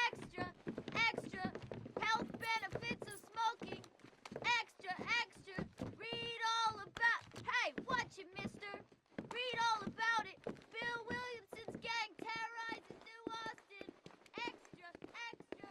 Extra, extra, health benefits of smoking. Extra, extra, read all about... Hey, watch it, mister. Read all about it. Bill Williamson's gang terrorizes New Austin. Extra, extra.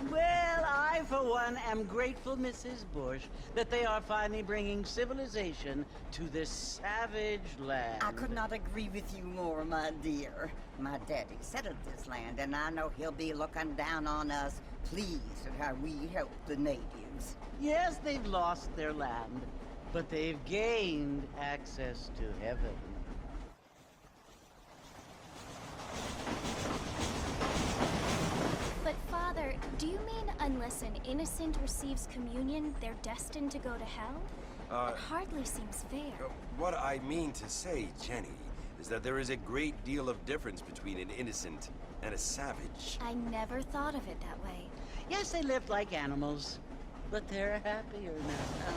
Well, I, for one, am grateful, Mrs. Bush, that they are finally bringing civilization to this savage land. I could not agree with you more, my dear. My daddy settled this land, and I know he'll be looking down on us, pleased at how we help the natives. Yes, they've lost their land, but they've gained access to heaven. But Father, do you mean unless an innocent receives communion, they're destined to go to hell? It hardly seems fair. What I mean to say, Jenny, is that there is a great deal of difference between an innocent and a savage. I never thought of it that way. Yes, they lived like animals, but they're happier now.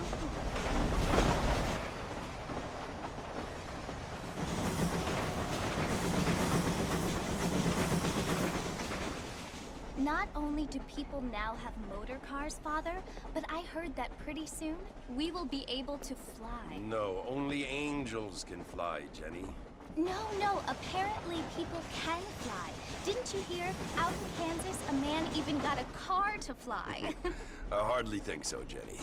Not only do people now have motor cars, Father, but I heard that pretty soon we will be able to fly. No, only angels can fly, Jenny. No, apparently people can fly. Didn't you hear? Out in Kansas, a man even got a car to fly. I hardly think so, Jenny.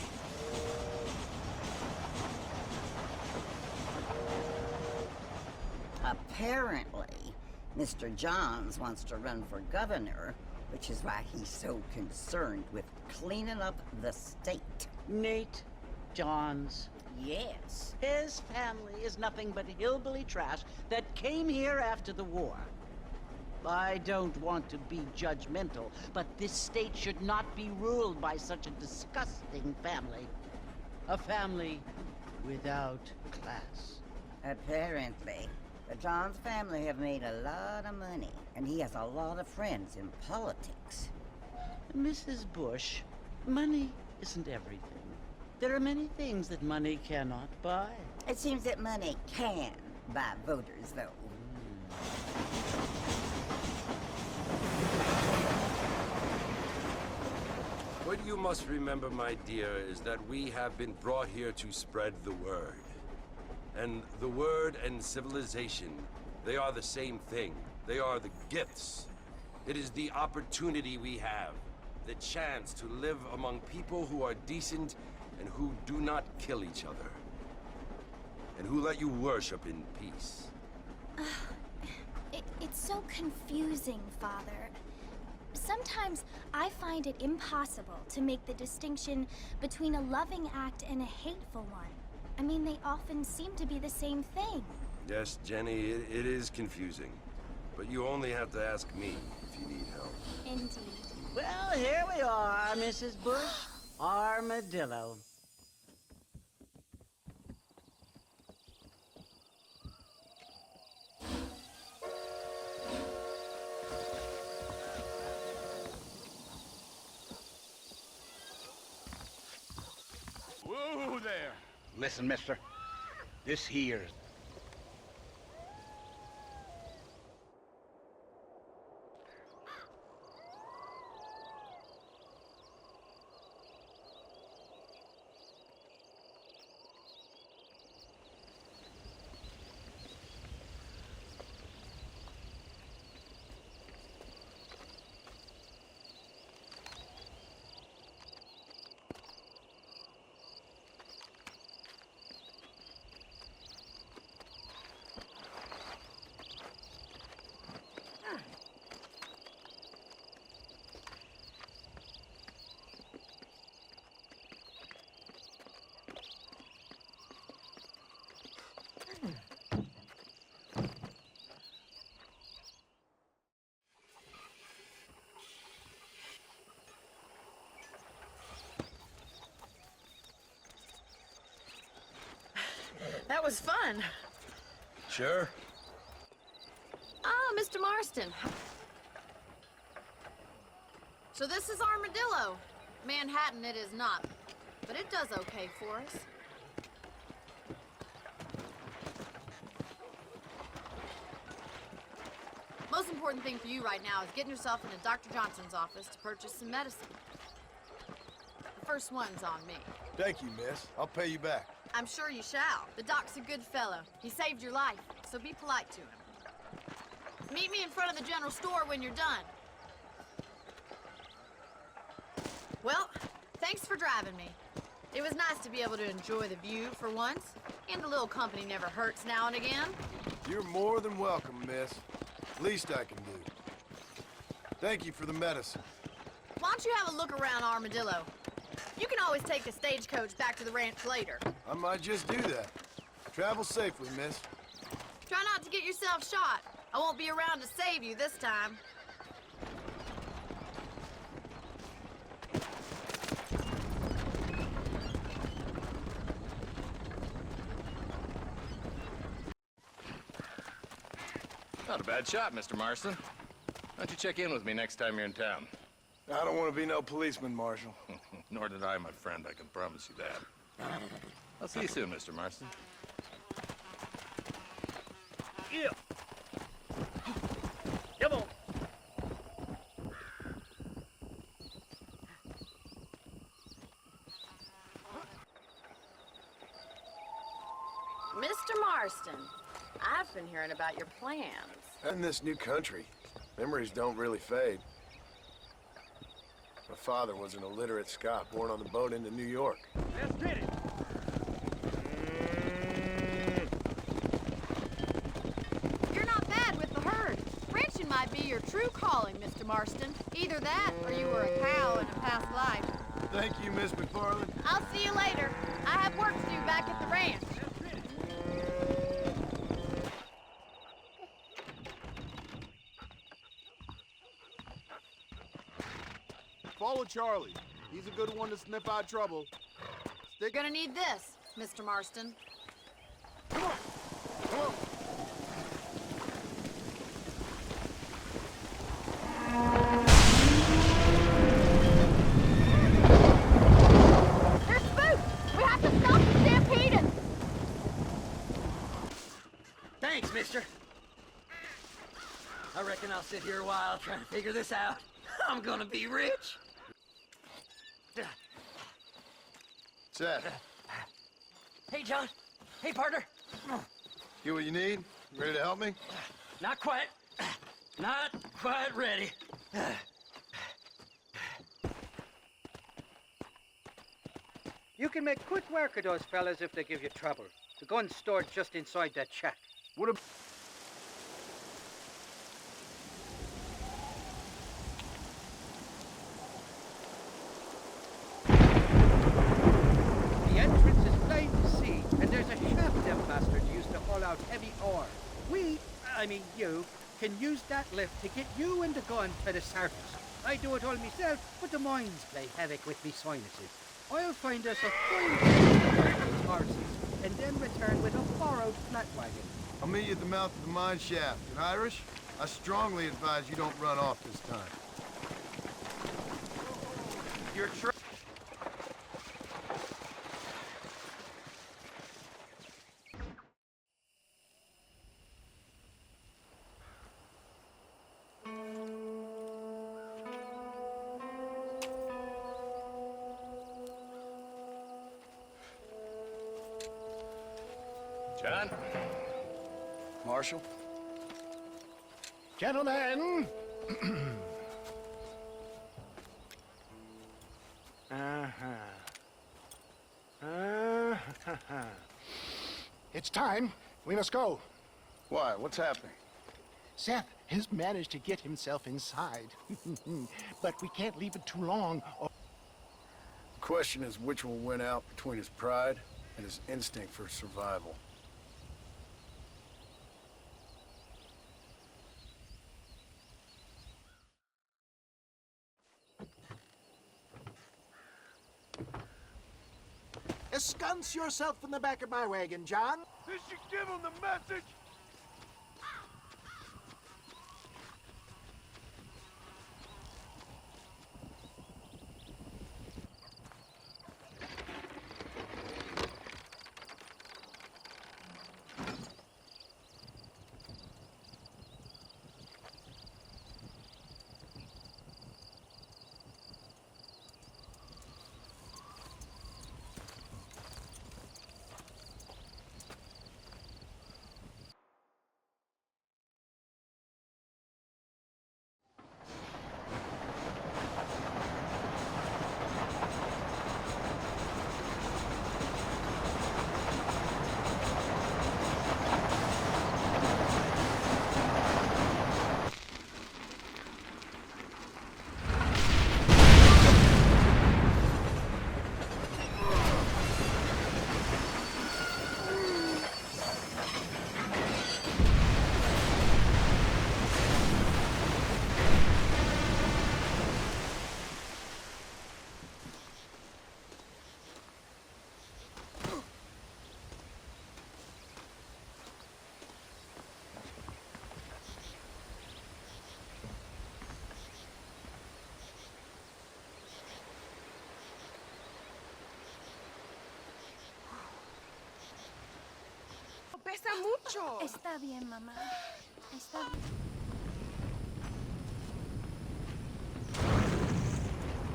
Apparently, Mr. Johns wants to run for governor, which is why he's so concerned with cleaning up the state. Nate Johns. Yes. His family is nothing but hillbilly trash that came here after the war. I don't want to be judgmental, but this state should not be ruled by such a disgusting family. A family without class. Apparently. The Johns family have made a lot of money, and he has a lot of friends in politics. Mrs. Bush, money isn't everything. There are many things that money cannot buy. It seems that money can buy voters, though. What you must remember, my dear, is that we have been brought here to spread the word. And the word and civilization, they are the same thing. They are the gifts. It is the opportunity we have, the chance to live among people who are decent and who do not kill each other. And who let you worship in peace. It's so confusing, Father. Sometimes I find it impossible to make the distinction between a loving act and a hateful one. I mean, they often seem to be the same thing. Yes, Jenny, it is confusing. But you only have to ask me if you need help. Indeed. Well, here we are, Mrs. Bush. Armadillo. Whoa there! Listen, mister. This here... was fun. Sure? Ah, Mr. Marston. So this is Armadillo. Manhattan it is not, but it does okay for us. Most important thing for you right now is getting yourself into Dr. Johnson's office to purchase some medicine. The first one's on me. Thank you, miss. I'll pay you back. I'm sure you shall. The doc's a good fellow. He saved your life, so be polite to him. Meet me in front of the general store when you're done. Well, thanks for driving me. It was nice to be able to enjoy the view for once, and a little company never hurts now and again. You're more than welcome, miss. Least I can do. Thank you for the medicine. Why don't you have a look around Armadillo? You can always take the stagecoach back to the ranch later. I might just do that. Travel safely, miss. Try not to get yourself shot. I won't be around to save you this time. Not a bad shot, Mr. Marston. Why don't you check in with me next time you're in town? I don't want to be no policeman, Marshal. Nor did I, my friend. I can promise you that. I'll see you soon, Mr. Marston. Yeah. Come on. Mr. Marston, I've been hearing about your plans. In this new country, memories don't really fade. My father was an illiterate Scot born on the boat into New York. Let's get it. You're not bad with the herd. Ranching might be your true calling, Mr. Marston. Either that, or you were a cow in a past life. Thank you, Miss McFarland. I'll see you later. I have work to do back at the ranch. Follow Charlie. He's a good one to sniff out trouble. You're gonna need this, Mr. Marston. Come on. Come on. They're spooked! We have to stop the stampeding! Thanks, mister. I reckon I'll sit here a while trying to figure this out. I'm gonna be rich. Seth. Hey, John. Hey, partner. You what you need? Ready to help me? Not quite. Not quite ready. You can make quick work of those fellas if they give you trouble. The gun's stored just inside that shack. What a... The entrance is plain to see, and there's a shaft them bastards used to haul out heavy ore. You, can use that lift to get you and the gun to the surface. I do it all myself, but the mines play havoc with me sinuses. I'll find us a fine horses, and then return with a borrowed flat wagon. I'll meet you at the mouth of the mine shaft. In Irish, I strongly advise you don't run off this time. You're John? Marshal? Gentlemen! It's time. We must go. Why? What's happening? Seth has managed to get himself inside. But we can't leave it too long. The question is which will win out between his pride and his instinct for survival. Ensconce yourself in the back of my wagon, John. This should give them the message! Pesa mucho. Está bien, mamá. Está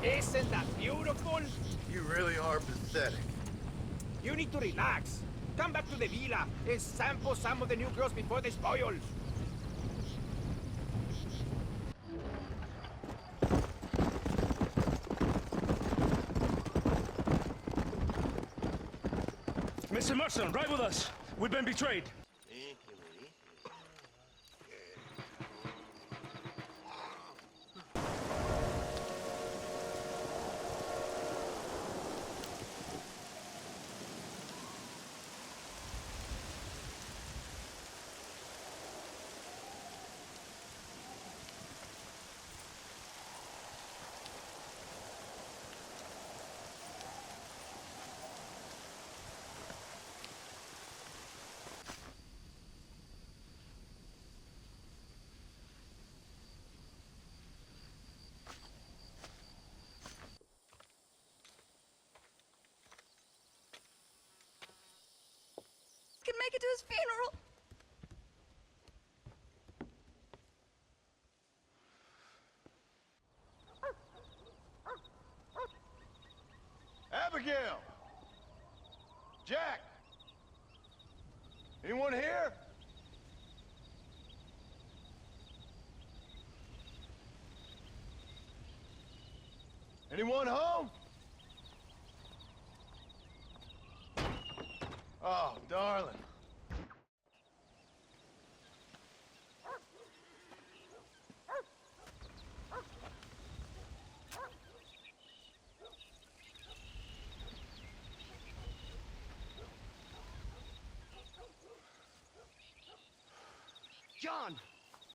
bien. Isn't that beautiful? You really are pathetic. You need to relax. Come back to the villa and sample some of the new girls before they spoil. Mr. Marston, ride with us. We've been betrayed. Can make it to his funeral. Abigail! Jack! Anyone here? Anyone home? Oh, darling.